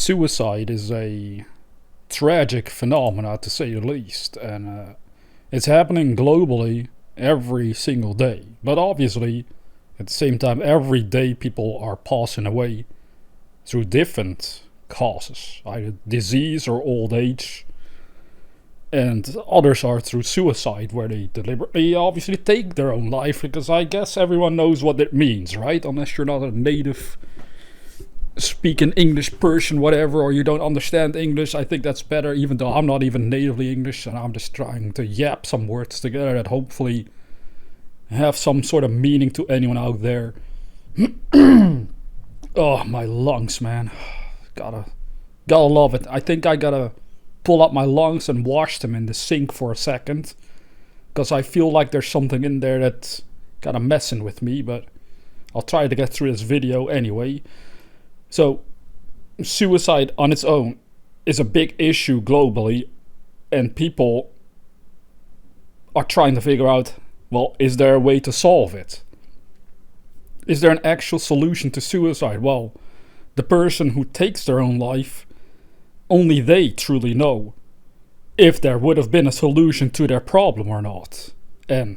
suicide is a tragic phenomena, to say the least, and it's happening globally every single day. But obviously, at the same time, every day people are passing away through different causes, either disease or old age, and others are through suicide, where they deliberately obviously take their own life, because I guess everyone knows what it means, right? Unless you're not a native speaking English person, whatever, or you don't understand English. I think that's better, even though I'm not even natively English, and I'm just trying to yap some words together that hopefully have some sort of meaning to anyone out there. Oh, my lungs, man. Gotta love it. I think I gotta pull up my lungs and wash them in the sink for a second, because I feel like there's something in there that's kind of messing with me, but I'll try to get through this video anyway. So, suicide on its own is a big issue globally, and people are trying to figure out, well, is there a way to solve it? Is there an actual solution to suicide? Well, the person who takes their own life, only they truly know if there would have been a solution to their problem or not. And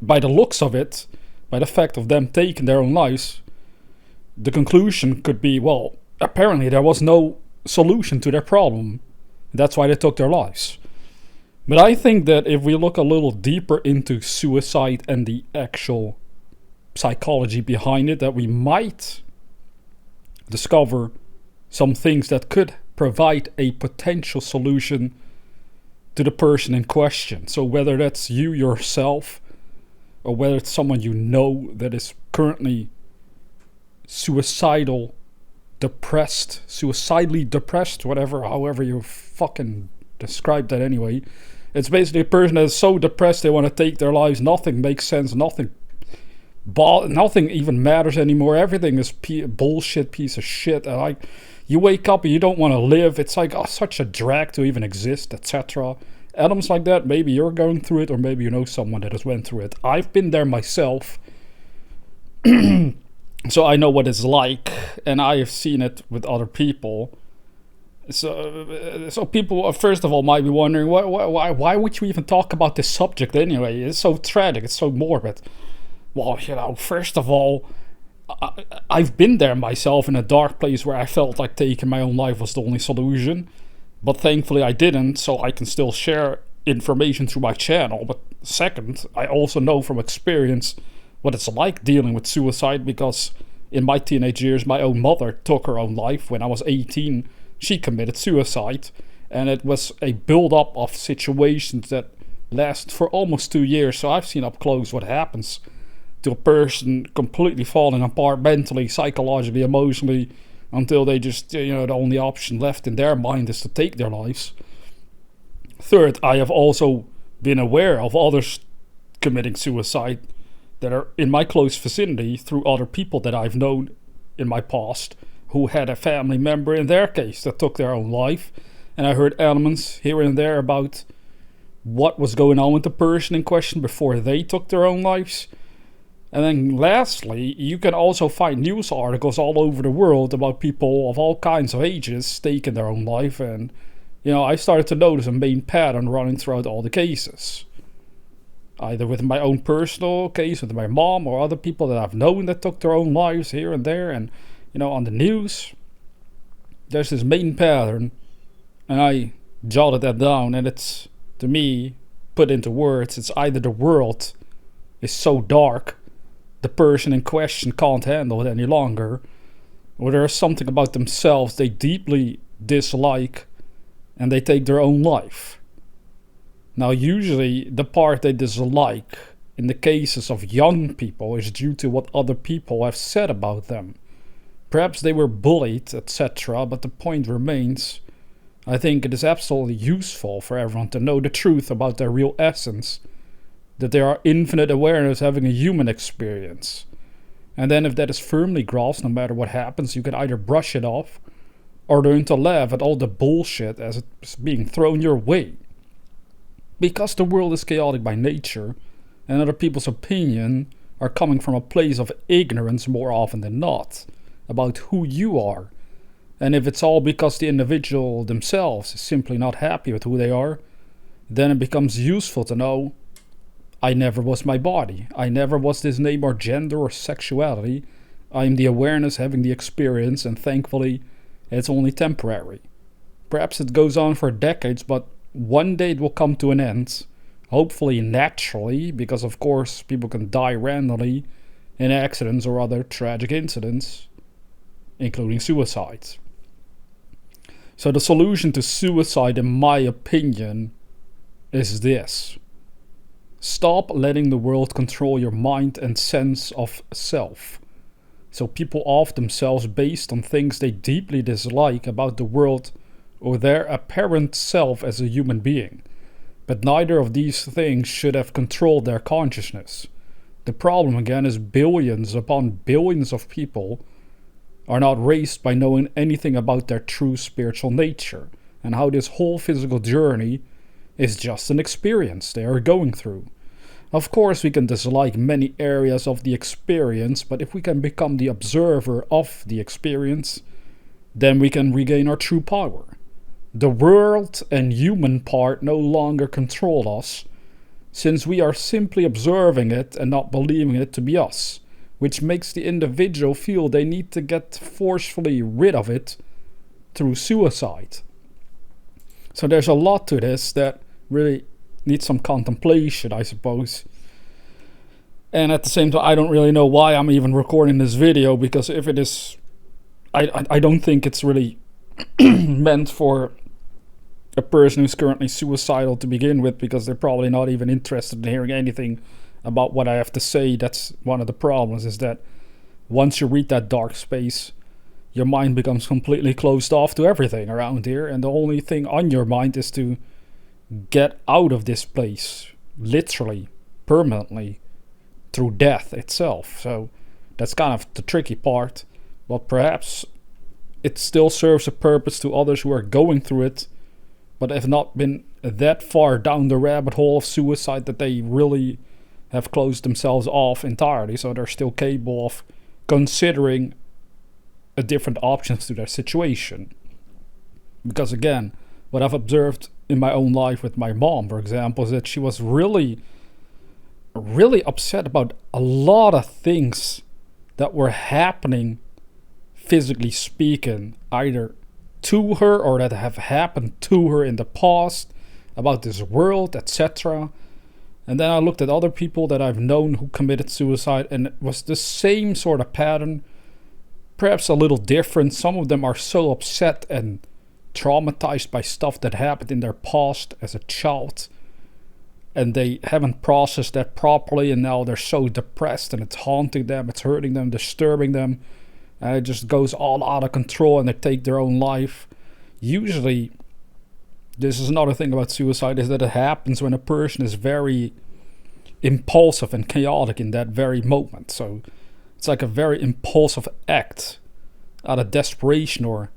by the looks of it, by the fact of them taking their own lives, the conclusion could be, well, apparently there was no solution to their problem. That's why they took their lives. But I think that if we look a little deeper into suicide and the actual psychology behind it, that we might discover some things that could provide a potential solution to the person in question. So whether that's you yourself, or whether it's someone you know that is currently suicidally depressed, whatever, however you fucking describe that anyway. It's basically a person that is so depressed they want to take their lives. Nothing makes sense. Nothing even matters anymore. Everything is bullshit, piece of shit. And like, you wake up and you don't want to live. It's like such a drag to even exist, etc. Elements like that. Maybe you're going through it, or maybe you know someone that has went through it. I've been there myself. So I know what it's like, and I have seen it with other people. So people, first of all, might be wondering, why would you even talk about this subject anyway? It's so tragic, it's so morbid. Well, first of all, I've been there myself, in a dark place where I felt like taking my own life was the only solution. But thankfully I didn't, so I can still share information through my channel. But second, I also know from experience what it's like dealing with suicide, because in my teenage years, my own mother took her own life. When I was 18, she committed suicide, and it was a build-up of situations that lasted for almost 2 years. So I've seen up close what happens to a person completely falling apart mentally, psychologically, emotionally, until they just, the only option left in their mind is to take their lives. Third, I have also been aware of others committing suicide that are in my close vicinity through other people that I've known in my past who had a family member in their case that took their own life. And I heard elements here and there about what was going on with the person in question before they took their own lives. And then lastly, you can also find news articles all over the world about people of all kinds of ages taking their own life. And, I started to notice a main pattern running throughout all the cases. Either with my own personal case, with my mom, or other people that I've known that took their own lives here and there. And, on the news, there's this main pattern. And I jotted that down, and it's, to me, put into words, it's either the world is so dark, the person in question can't handle it any longer, or there is something about themselves they deeply dislike, and they take their own life. Now, usually, the part they dislike, in the cases of young people, is due to what other people have said about them. Perhaps they were bullied, etc., but the point remains, I think it is absolutely useful for everyone to know the truth about their real essence, that they are infinite awareness having a human experience. And then if that is firmly grasped, no matter what happens, you can either brush it off, or learn to laugh at all the bullshit as it's being thrown your way. Because the world is chaotic by nature, and other people's opinion are coming from a place of ignorance more often than not, about who you are, And if it's all because the individual themselves is simply not happy with who they are, then it becomes useful to know, I never was my body. I never was this name or gender or sexuality. I am the awareness having the experience, and thankfully, it's only temporary. Perhaps it goes on for decades, but one day it will come to an end. Hopefully naturally, because of course people can die randomly in accidents or other tragic incidents, including suicides. So the solution to suicide, in my opinion, is this. Stop letting the world control your mind and sense of self. So people off themselves based on things they deeply dislike about the world or their apparent self as a human being. But neither of these things should have controlled their consciousness. The problem again is billions upon billions of people are not raised by knowing anything about their true spiritual nature, and how this whole physical journey is just an experience they are going through. Of course, we can dislike many areas of the experience, but if we can become the observer of the experience, then we can regain our true power. The world and human part no longer control us, since we are simply observing it and not believing it to be us, which makes the individual feel they need to get forcefully rid of it through suicide. So there's a lot to this that really needs some contemplation, I suppose. And at the same time, I don't really know why I'm even recording this video, because if it is, I don't think it's really meant for a person who's currently suicidal to begin with, because they're probably not even interested in hearing anything about what I have to say. That's one of the problems, is that once you reach that dark space, your mind becomes completely closed off to everything around here, and the only thing on your mind is to get out of this place, literally, permanently, through death itself. So that's kind of the tricky part, but perhaps it still serves a purpose to others who are going through it, but have not been that far down the rabbit hole of suicide that they really have closed themselves off entirely, so they're still capable of considering a different options to their situation. Because again, what I've observed in my own life with my mom, for example, is that she was really upset about a lot of things that were happening, physically speaking, either to her or that have happened to her in the past, about this world, etc. And then I looked at other people that I've known who committed suicide, and it was the same sort of pattern, perhaps a little different. Some of them are so upset and traumatized by stuff that happened in their past as a child, and they haven't processed that properly, and now they're so depressed and it's haunting them, it's hurting them, disturbing them, and it just goes all out of control and they take their own life. Usually, this is another thing about suicide, is that it happens when a person is very impulsive and chaotic in that very moment. So it's like a very impulsive act out of desperation or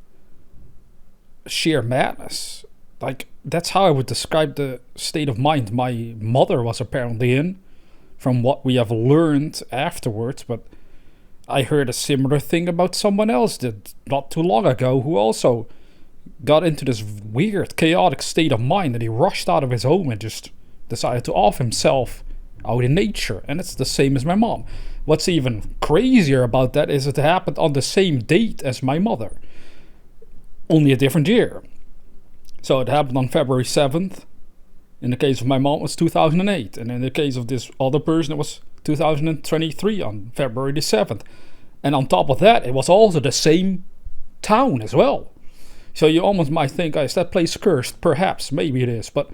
sheer madness. Like, that's how I would describe the state of mind my mother was apparently in, from what we have learned afterwards. But I heard a similar thing about someone else that not too long ago, who also got into this weird chaotic state of mind, and he rushed out of his home and just decided to off himself out in nature. And it's the same as my mom. What's even crazier about that is it happened on the same date as my mother, only a different year. So it happened on February 7th. In the case of my mom, it was 2008. And in the case of this other person, it was 2023 on February the 7th. And on top of that, it was also the same town as well. So you almost might think, is that place cursed? Perhaps, maybe it is. But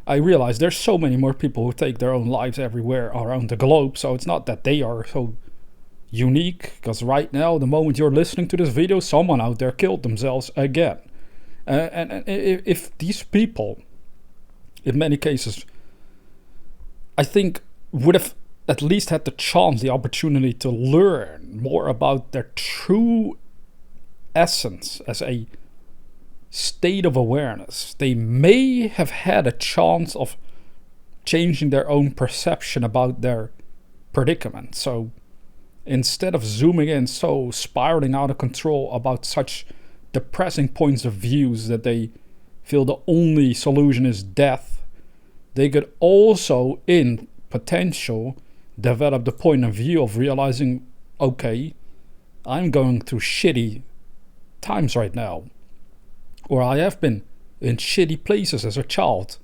I realize there's so many more people who take their own lives everywhere around the globe. So it's not that they are so unique. Because right now, the moment you're listening to this video, someone out there killed themselves again. And if these people, in many cases, I think would have at least had the chance, the opportunity to learn more about their true essence as a state of awareness, they may have had a chance of changing their own perception about their predicament. So instead of zooming in so spiraling out of control about such depressing points of views that they feel the only solution is death, they could also, in potential, develop the point of view of realizing, okay, I'm going through shitty times right now, or I have been in shitty places as a child,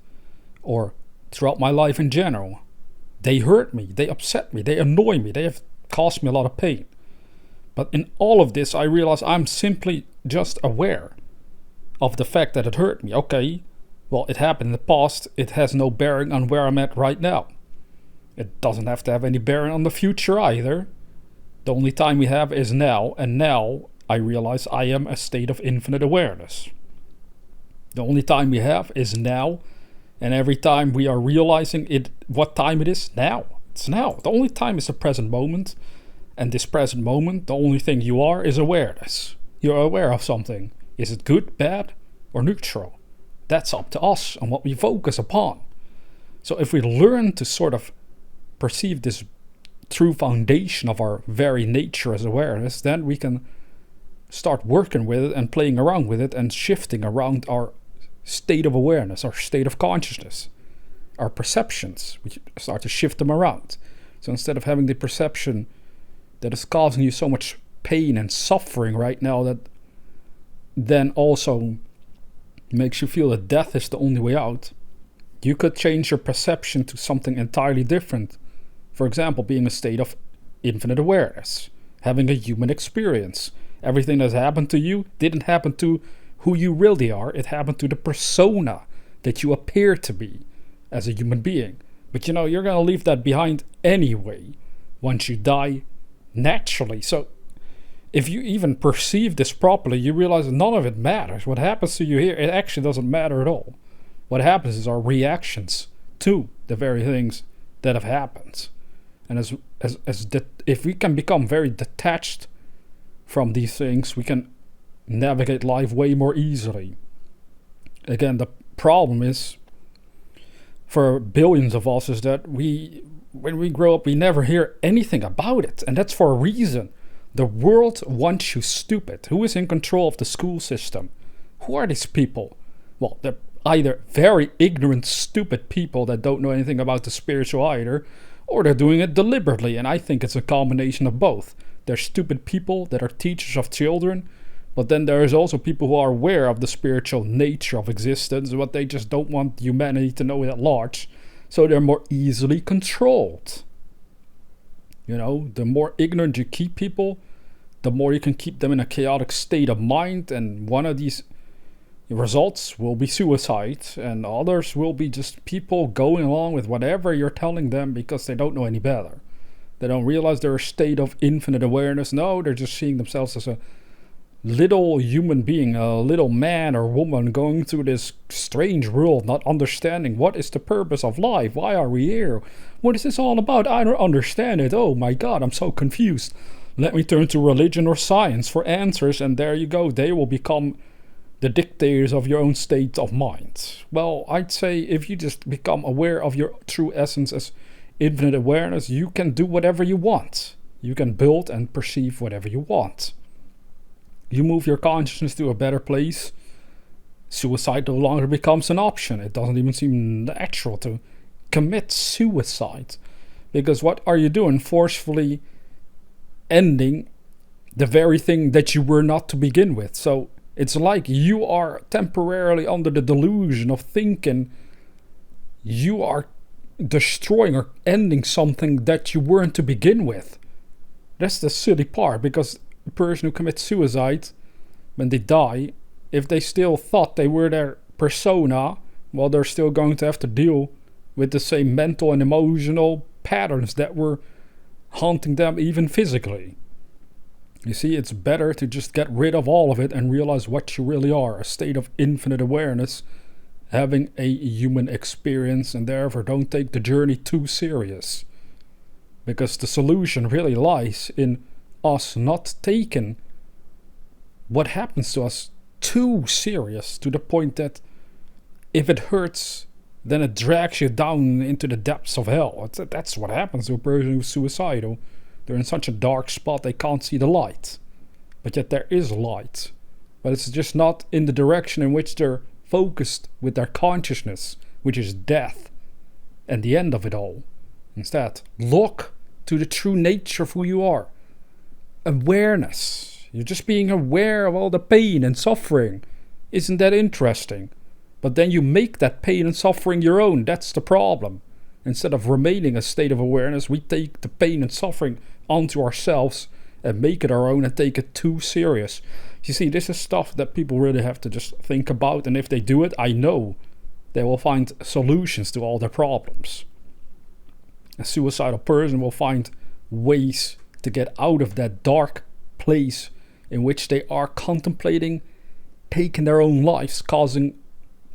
or throughout my life in general. They hurt me, they upset me, they annoy me, they have caused me a lot of pain. But in all of this, I realize I'm simply just aware of the fact that it hurt me. Okay, well, it happened in the past, it has no bearing on where I'm at right now. It doesn't have to have any bearing on the future either. The only time we have is now, and now I realize I am a state of infinite awareness. The only time we have is now, and every time we are realizing it, what time it is, now. It's now. The only time is the present moment, and this present moment, the only thing you are is awareness. You're aware of something. Is it good, bad, or neutral? That's up to us and what we focus upon. So if we learn to sort of perceive this true foundation of our very nature as awareness, then we can start working with it and playing around with it and shifting around our state of awareness, our state of consciousness, our perceptions. We start to shift them around. So instead of having the perception that is causing you so much pain and suffering right now, that then also makes you feel that death is the only way out, you could change your perception to something entirely different. For example, being a state of infinite awareness, having a human experience. Everything that's happened to you didn't happen to who you really are. It happened to the persona that you appear to be as a human being. But you're going to leave that behind anyway once you die naturally. So if you even perceive this properly, you realize none of it matters. What happens to you here, it actually doesn't matter at all. What happens is our reactions to the very things that have happened. And if we can become very detached from these things, we can navigate life way more easily. Again, the problem is, for billions of us, is that when we grow up, we never hear anything about it. And that's for a reason. The world wants you stupid. Who is in control of the school system? Who are these people? Well, they're either very ignorant, stupid people that don't know anything about the spiritual either, or they're doing it deliberately, and I think it's a combination of both. There's stupid people that are teachers of children, but then there is also people who are aware of the spiritual nature of existence, but they just don't want humanity to know it at large, so they're more easily controlled. The more ignorant you keep people, the more you can keep them in a chaotic state of mind, and one of these results will be suicide, and others will be just people going along with whatever you're telling them because they don't know any better. They don't realize they're a state of infinite awareness. No, they're just seeing themselves as a little human being, a little man or woman going through this strange world, not understanding what is the purpose of life. Why are we here? What is this all about? I don't understand it. Oh my God, I'm so confused. Let me turn to religion or science for answers, and there you go. They will become the dictators of your own state of mind. Well, I'd say if you just become aware of your true essence as infinite awareness, you can do whatever you want. You can build and perceive whatever you want. You move your consciousness to a better place, suicide no longer becomes an option. It doesn't even seem natural to commit suicide. Because what are you doing? Forcefully ending the very thing that you were not to begin with. So it's like you are temporarily under the delusion of thinking you are destroying or ending something that you weren't to begin with. That's the silly part, because the person who commits suicide, when they die, if they still thought they were their persona, well, they're still going to have to deal with the same mental and emotional patterns that were haunting them even physically. You see, it's better to just get rid of all of it and realize what you really are, a state of infinite awareness, having a human experience, and therefore don't take the journey too serious. Because the solution really lies in us not taking what happens to us too serious, to the point that if it hurts, then it drags you down into the depths of hell. That's what happens to a person who's suicidal. They're in such a dark spot they can't see the light. But yet there is light. but it's just not in the direction in which they're focused with their consciousness, which is death and the end of it all. Instead, look to the true nature of who you are. Awareness. You're just being aware of all the pain and suffering. Isn't that interesting? But then you make that pain and suffering your own. That's the problem. Instead of remaining a state of awareness, we take the pain and suffering onto ourselves and make it our own and take it too serious. You see, this is stuff that people really have to just think about, and if they do it, I know they will find solutions to all their problems. A suicidal person will find ways to get out of that dark place in which they are contemplating taking their own lives, causing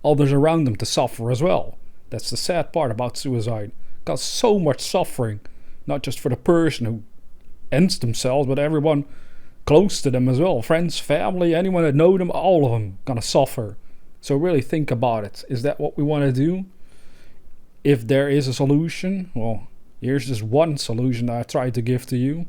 others around them to suffer as well. That's the sad part about suicide. It causes so much suffering, not just for the person who ends themselves, but everyone close to them as well. Friends, family, anyone that know them, all of them gonna suffer. So really think about it. Is that what we want to do? If there is a solution, well, here's just one solution that I tried to give to you.